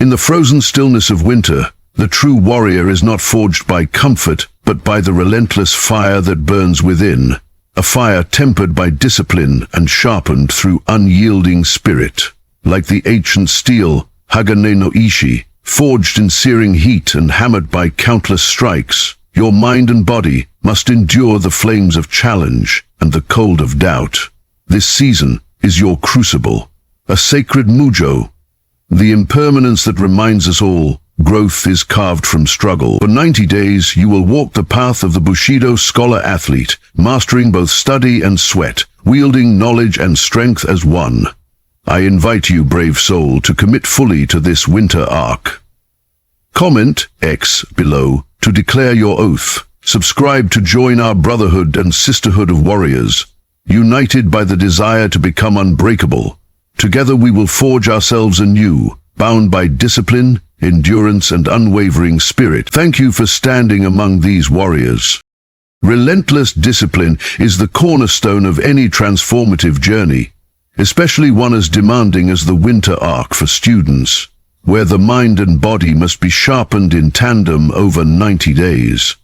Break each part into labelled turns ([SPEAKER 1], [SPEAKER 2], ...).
[SPEAKER 1] In the frozen stillness of winter, the true warrior is not forged by comfort, but by the relentless fire that burns within, a fire tempered by discipline and sharpened through unyielding spirit. Like the ancient steel, Hagane no Ishi, forged in searing heat and hammered by countless strikes, your mind and body must endure the flames of challenge and the cold of doubt. This season is your crucible, a sacred mujo, the impermanence that reminds us all, growth is carved from struggle. For 90 days, you will walk the path of the Bushido scholar-athlete, mastering both study and sweat, wielding knowledge and strength as one. I invite you, brave soul, to commit fully to this winter arc. Comment X below to declare your oath. Subscribe to join our brotherhood and sisterhood of warriors, united by the desire to become unbreakable. Together we will forge ourselves anew, bound by discipline, endurance, and unwavering spirit. Thank you for standing among these warriors. Relentless discipline is the cornerstone of any transformative journey, especially one as demanding as the winter arc for students, where the mind and body must be sharpened in tandem over 90 days.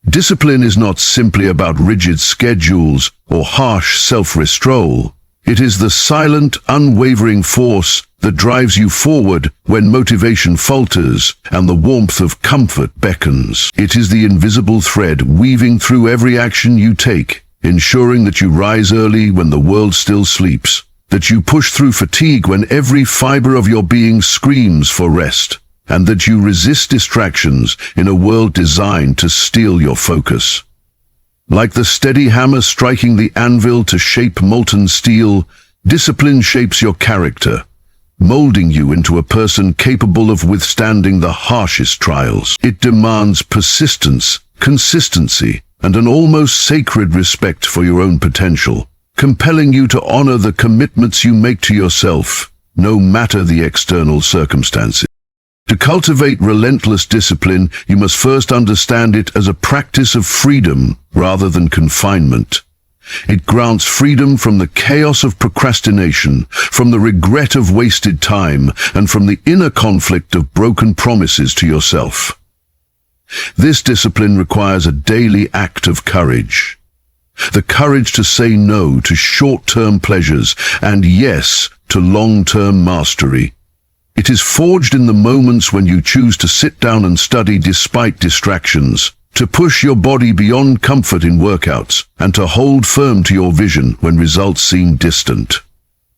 [SPEAKER 1] Discipline is not simply about rigid schedules or harsh self-restraint. It is the silent, unwavering force that drives you forward when motivation falters and the warmth of comfort beckons. It is the invisible thread weaving through every action you take, ensuring that you rise early when the world still sleeps, that you push through fatigue when every fiber of your being screams for rest, and that you resist distractions in a world designed to steal your focus. Like the steady hammer striking the anvil to shape molten steel, discipline shapes your character, molding you into a person capable of withstanding the harshest trials. It demands persistence, consistency, and an almost sacred respect for your own potential, compelling you to honor the commitments you make to yourself, no matter the external circumstances. To cultivate relentless discipline, you must first understand it as a practice of freedom rather than confinement. It grants freedom from the chaos of procrastination, from the regret of wasted time, and from the inner conflict of broken promises to yourself. This discipline requires a daily act of courage. The courage to say no to short-term pleasures and yes to long-term mastery. It is forged in the moments when you choose to sit down and study despite distractions, to push your body beyond comfort in workouts, and to hold firm to your vision when results seem distant.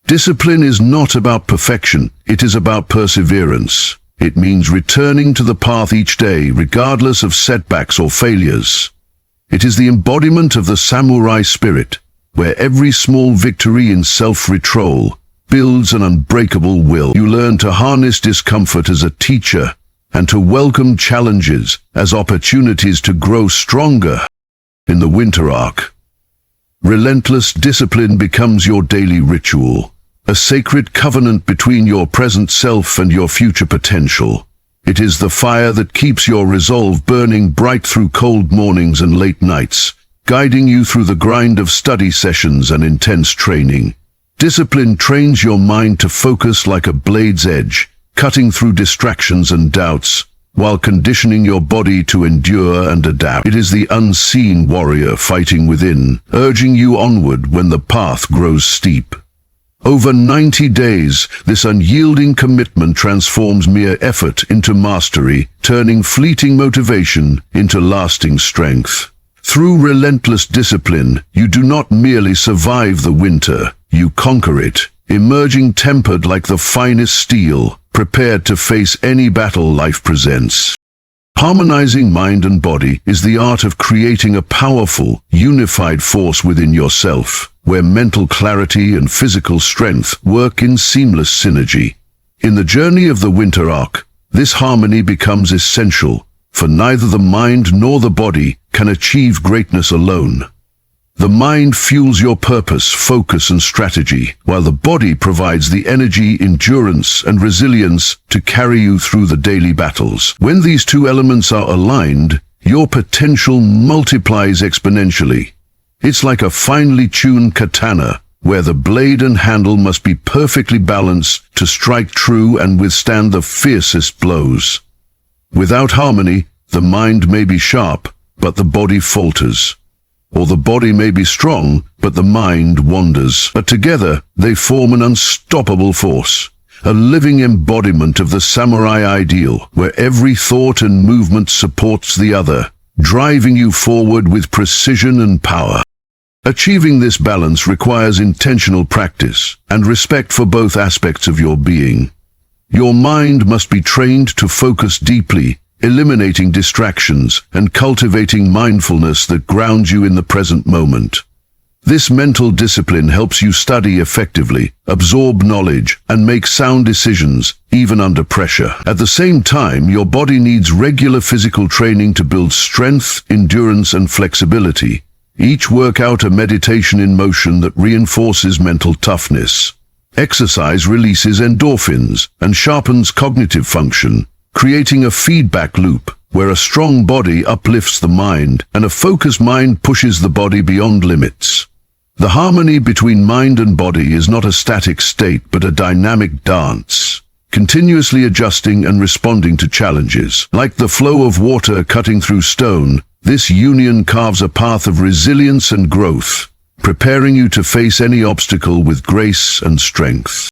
[SPEAKER 1] Discipline is not about perfection, it is about perseverance. It means returning to the path each day, regardless of setbacks or failures. It is the embodiment of the samurai spirit, where every small victory in self-control builds an unbreakable will. You learn to harness discomfort as a teacher and to welcome challenges as opportunities to grow stronger. In the winter arc, relentless discipline becomes your daily ritual, a sacred covenant between your present self and your future potential. It is the fire that keeps your resolve burning bright through cold mornings and late nights, guiding you through the grind of study sessions and intense training. Discipline trains your mind to focus like a blade's edge, cutting through distractions and doubts, while conditioning your body to endure and adapt. It is the unseen warrior fighting within, urging you onward when the path grows steep. Over 90 days, this unyielding commitment transforms mere effort into mastery, turning fleeting motivation into lasting strength. Through relentless discipline, you do not merely survive the winter, you conquer it, emerging tempered like the finest steel, prepared to face any battle life presents. Harmonizing mind and body is the art of creating a powerful, unified force within yourself, where mental clarity and physical strength work in seamless synergy. In the journey of the winter arc, this harmony becomes essential, for neither the mind nor the body can achieve greatness alone. The mind fuels your purpose, focus, and strategy, while the body provides the energy, endurance, and resilience to carry you through the daily battles. When these two elements are aligned, your potential multiplies exponentially. It's like a finely tuned katana, where the blade and handle must be perfectly balanced to strike true and withstand the fiercest blows. Without harmony, the mind may be sharp, but the body falters. Or the body may be strong, but the mind wanders. But together, they form an unstoppable force, a living embodiment of the samurai ideal, where every thought and movement supports the other, driving you forward with precision and power. Achieving this balance requires intentional practice and respect for both aspects of your being. Your mind must be trained to focus deeply, eliminating distractions and cultivating mindfulness that grounds you in the present moment. This mental discipline helps you study effectively, absorb knowledge, and make sound decisions, even under pressure. At the same time, your body needs regular physical training to build strength, endurance, and flexibility. Each workout a meditation in motion that reinforces mental toughness. Exercise releases endorphins and sharpens cognitive function, creating a feedback loop where a strong body uplifts the mind and a focused mind pushes the body beyond limits. The harmony between mind and body is not a static state but a dynamic dance, continuously adjusting and responding to challenges. Like the flow of water cutting through stone, this union carves a path of resilience and growth, preparing you to face any obstacle with grace and strength.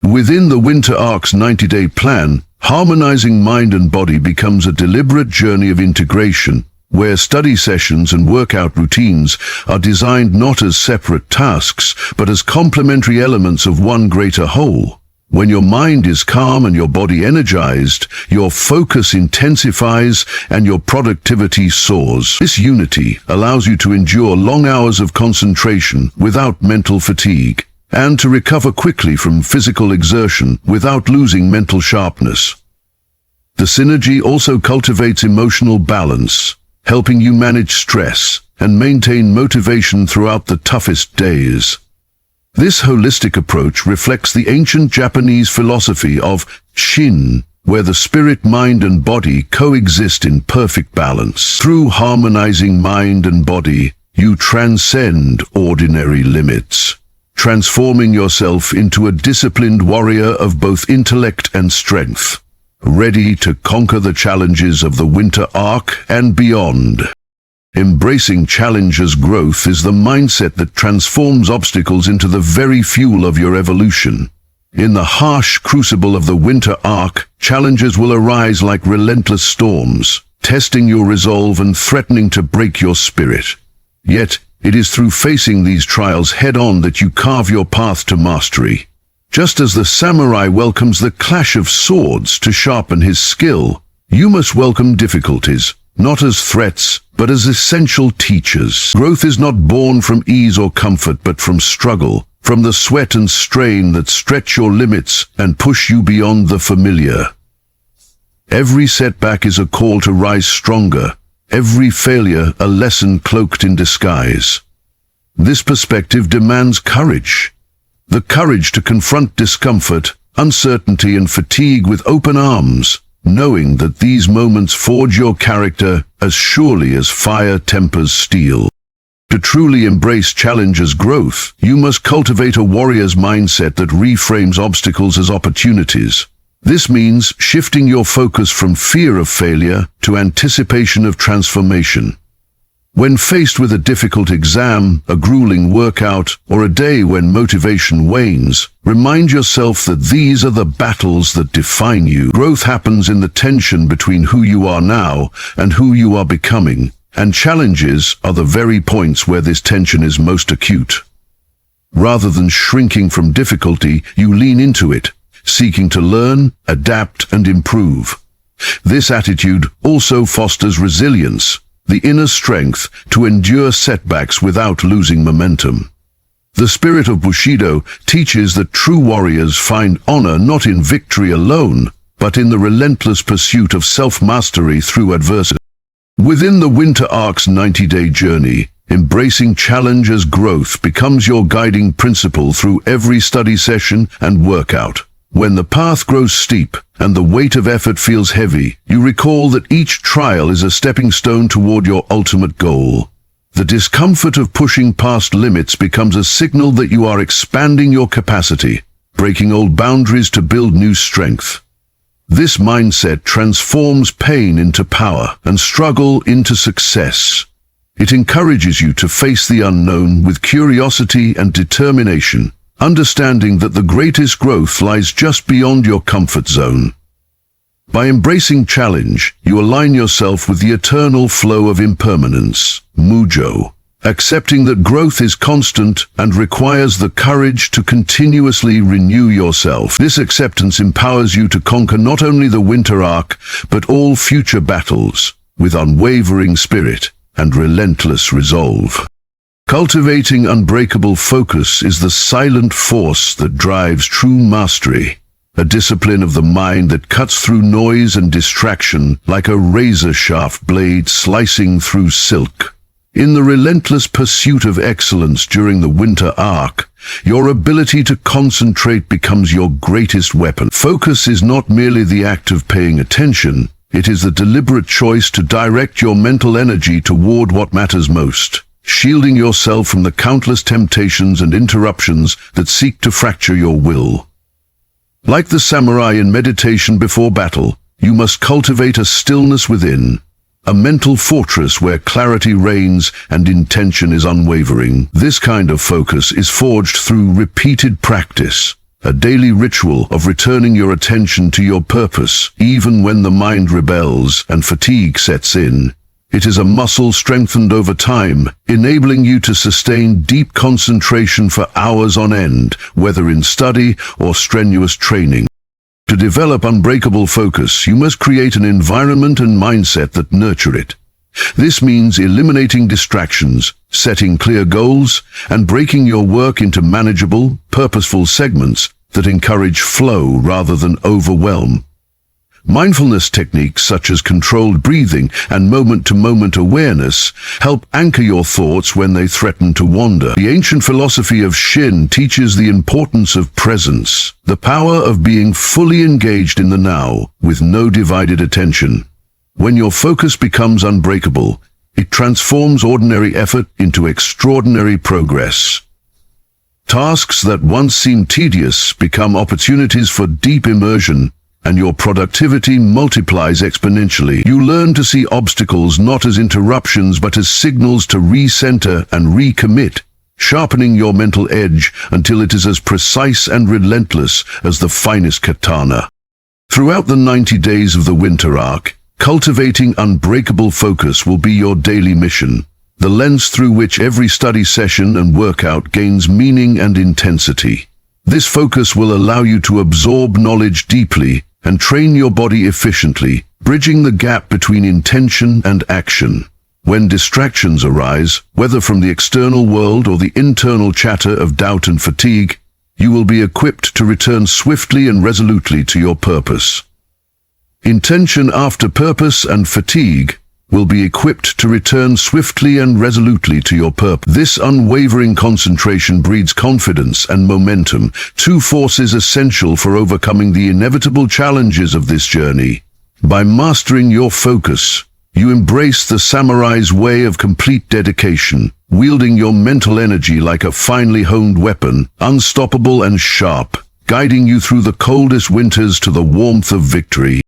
[SPEAKER 1] Within the Winter Arc's 90-day plan, harmonizing mind and body becomes a deliberate journey of integration, where study sessions and workout routines are designed not as separate tasks, but as complementary elements of one greater whole. When your mind is calm and your body energized, your focus intensifies and your productivity soars. This unity allows you to endure long hours of concentration without mental fatigue, and to recover quickly from physical exertion without losing mental sharpness. The synergy also cultivates emotional balance, helping you manage stress and maintain motivation throughout the toughest days. This holistic approach reflects the ancient Japanese philosophy of Shin, where the spirit, mind, and body coexist in perfect balance. Through harmonizing mind and body, you transcend ordinary limits, transforming yourself into a disciplined warrior of both intellect and strength, ready to conquer the challenges of the Winter Arc and beyond. Embracing challenge as growth is the mindset that transforms obstacles into the very fuel of your evolution. In the harsh crucible of the Winter Arc, challenges will arise like relentless storms, testing your resolve and threatening to break your spirit. Yet, it is through facing these trials head-on that you carve your path to mastery. Just as the samurai welcomes the clash of swords to sharpen his skill, you must welcome difficulties, not as threats, but as essential teachers. Growth is not born from ease or comfort, but from struggle, from the sweat and strain that stretch your limits and push you beyond the familiar. Every setback is a call to rise stronger, every failure a lesson cloaked in disguise. This perspective demands courage. The courage to confront discomfort, uncertainty, and fatigue with open arms, knowing that these moments forge your character as surely as fire tempers steel. To truly embrace challenge as growth, you must cultivate a warrior's mindset that reframes obstacles as opportunities. This means shifting your focus from fear of failure to anticipation of transformation. When faced with a difficult exam, a grueling workout, or a day when motivation wanes, remind yourself that these are the battles that define you. Growth happens in the tension between who you are now and who you are becoming, and challenges are the very points where this tension is most acute. Rather than shrinking from difficulty, you lean into it, seeking to learn, adapt, and improve. This attitude also fosters resilience, the inner strength to endure setbacks without losing momentum. The spirit of Bushido teaches that true warriors find honor not in victory alone, but in the relentless pursuit of self-mastery through adversity. Within the Winter Arc's 90-day journey, embracing challenge as growth becomes your guiding principle through every study session and workout. When the path grows steep and the weight of effort feels heavy, you recall that each trial is a stepping stone toward your ultimate goal. The discomfort of pushing past limits becomes a signal that you are expanding your capacity, breaking old boundaries to build new strength. This mindset transforms pain into power and struggle into success. It encourages you to face the unknown with curiosity and determination, understanding that the greatest growth lies just beyond your comfort zone. By embracing challenge, you align yourself with the eternal flow of impermanence, Mujo, accepting that growth is constant and requires the courage to continuously renew yourself. This acceptance empowers you to conquer not only the winter arc, but all future battles, with unwavering spirit and relentless resolve. Cultivating unbreakable focus is the silent force that drives true mastery, a discipline of the mind that cuts through noise and distraction like a razor-sharp blade slicing through silk. In the relentless pursuit of excellence during the winter arc, your ability to concentrate becomes your greatest weapon. Focus is not merely the act of paying attention, it is the deliberate choice to direct your mental energy toward what matters most, shielding yourself from the countless temptations and interruptions that seek to fracture your will. Like the samurai in meditation before battle, you must cultivate a stillness within, a mental fortress where clarity reigns and intention is unwavering. This kind of focus is forged through repeated practice, a daily ritual of returning your attention to your purpose, even when the mind rebels and fatigue sets in. It is a muscle strengthened over time, enabling you to sustain deep concentration for hours on end, whether in study or strenuous training. To develop unbreakable focus, you must create an environment and mindset that nurture it. This means eliminating distractions, setting clear goals, and breaking your work into manageable, purposeful segments that encourage flow rather than overwhelm. Mindfulness techniques such as controlled breathing and moment-to-moment awareness help anchor your thoughts when they threaten to wander. The ancient philosophy of Shin teaches the importance of presence, the power of being fully engaged in the now, with no divided attention. When your focus becomes unbreakable, it transforms ordinary effort into extraordinary progress. Tasks that once seemed tedious become opportunities for deep immersion, and your productivity multiplies exponentially. You learn to see obstacles not as interruptions but as signals to recenter and recommit, sharpening your mental edge until it is as precise and relentless as the finest katana. Throughout the 90 days of the winter arc, cultivating unbreakable focus will be your daily mission, the lens through which every study session and workout gains meaning and intensity. This focus will allow you to absorb knowledge deeply and train your body efficiently, bridging the gap between intention and action. When distractions arise, whether from the external world or the internal chatter of doubt and fatigue, you will be equipped to return swiftly and resolutely to your purpose. Intention after purpose and fatigue will be equipped to return swiftly and resolutely to your purpose. This unwavering concentration breeds confidence and momentum, two forces essential for overcoming the inevitable challenges of this journey. By mastering your focus, you embrace the samurai's way of complete dedication, wielding your mental energy like a finely honed weapon, unstoppable and sharp, guiding you through the coldest winters to the warmth of victory.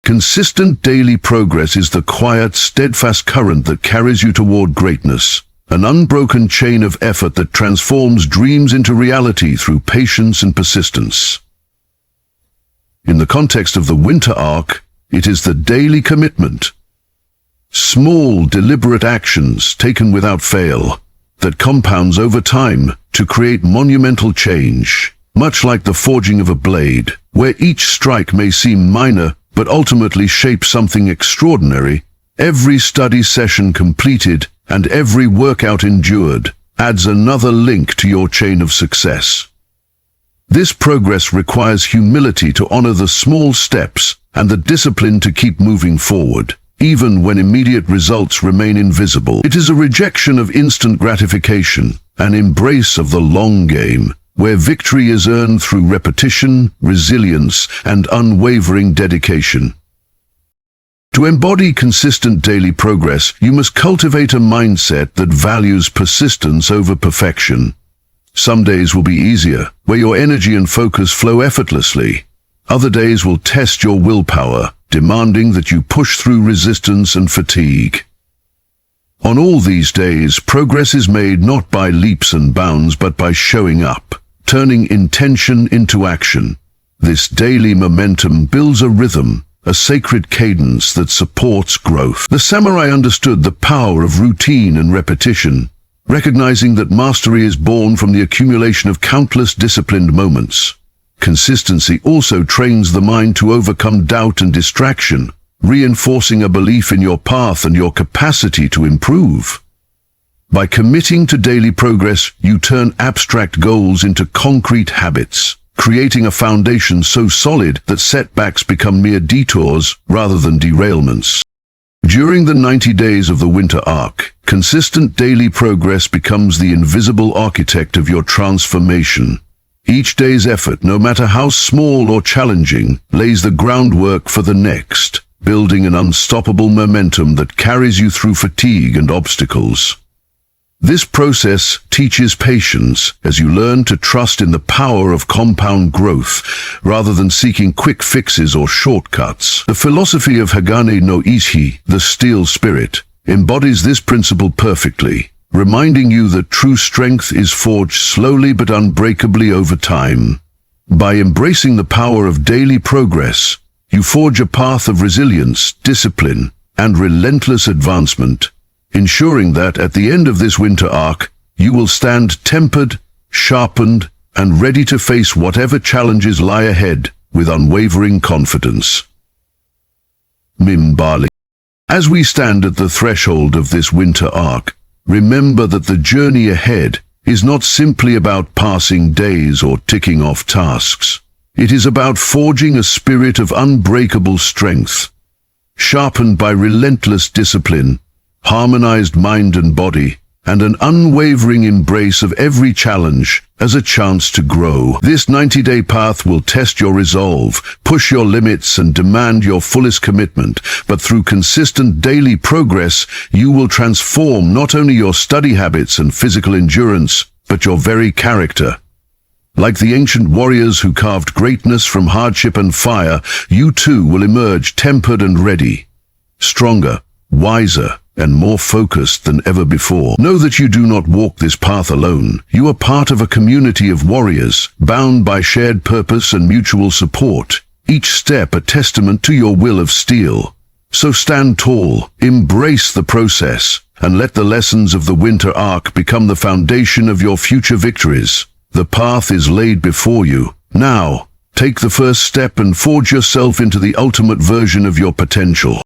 [SPEAKER 1] Consistent daily progress is the quiet, steadfast current that carries you toward greatness, an unbroken chain of effort that transforms dreams into reality through patience and persistence. In the context of the winter arc, it is the daily commitment, small, deliberate actions taken without fail, that compounds over time to create monumental change, much like the forging of a blade, where each strike may seem minor but ultimately shape something extraordinary. Every study session completed and every workout endured adds another link to your chain of success. This progress requires humility to honor the small steps and the discipline to keep moving forward, even when immediate results remain invisible. It is a rejection of instant gratification, an embrace of the long game, where victory is earned through repetition, resilience, and unwavering dedication. To embody consistent daily progress, you must cultivate a mindset that values persistence over perfection. Some days will be easier, where your energy and focus flow effortlessly. Other days will test your willpower, demanding that you push through resistance and fatigue. On all these days, progress is made not by leaps and bounds, but by showing up, turning intention into action. This daily momentum builds a rhythm, a sacred cadence that supports growth. The samurai understood the power of routine and repetition, recognizing that mastery is born from the accumulation of countless disciplined moments. Consistency also trains the mind to overcome doubt and distraction, reinforcing a belief in your path and your capacity to improve. By committing to daily progress, you turn abstract goals into concrete habits, creating a foundation so solid that setbacks become mere detours rather than derailments. During the 90 days of the winter arc, consistent daily progress becomes the invisible architect of your transformation. Each day's effort, no matter how small or challenging, lays the groundwork for the next, building an unstoppable momentum that carries you through fatigue and obstacles. This process teaches patience as you learn to trust in the power of compound growth rather than seeking quick fixes or shortcuts. The philosophy of Hagane no Ishi, the steel spirit, embodies this principle perfectly, reminding you that true strength is forged slowly but unbreakably over time. By embracing the power of daily progress, you forge a path of resilience, discipline, and relentless advancement, ensuring that at the end of this winter arc, you will stand tempered, sharpened, and ready to face whatever challenges lie ahead with unwavering confidence. Mimbali. As we stand at the threshold of this winter arc, remember that the journey ahead is not simply about passing days or ticking off tasks. It is about forging a spirit of unbreakable strength, sharpened by relentless discipline, harmonized mind and body, and an unwavering embrace of every challenge as a chance to grow. This 90-day path will test your resolve, push your limits, and demand your fullest commitment. But through consistent daily progress, you will transform not only your study habits and physical endurance, but your very character. Like the ancient warriors who carved greatness from hardship and fire, you too will emerge tempered and ready, stronger, wiser, and more focused than ever before. Know that you do not walk this path alone. You are part of a community of warriors, bound by shared purpose and mutual support, each step a testament to your will of steel. So stand tall, embrace the process, and let the lessons of the winter arc become the foundation of your future victories. The path is laid before you. Now, take the first step and forge yourself into the ultimate version of your potential.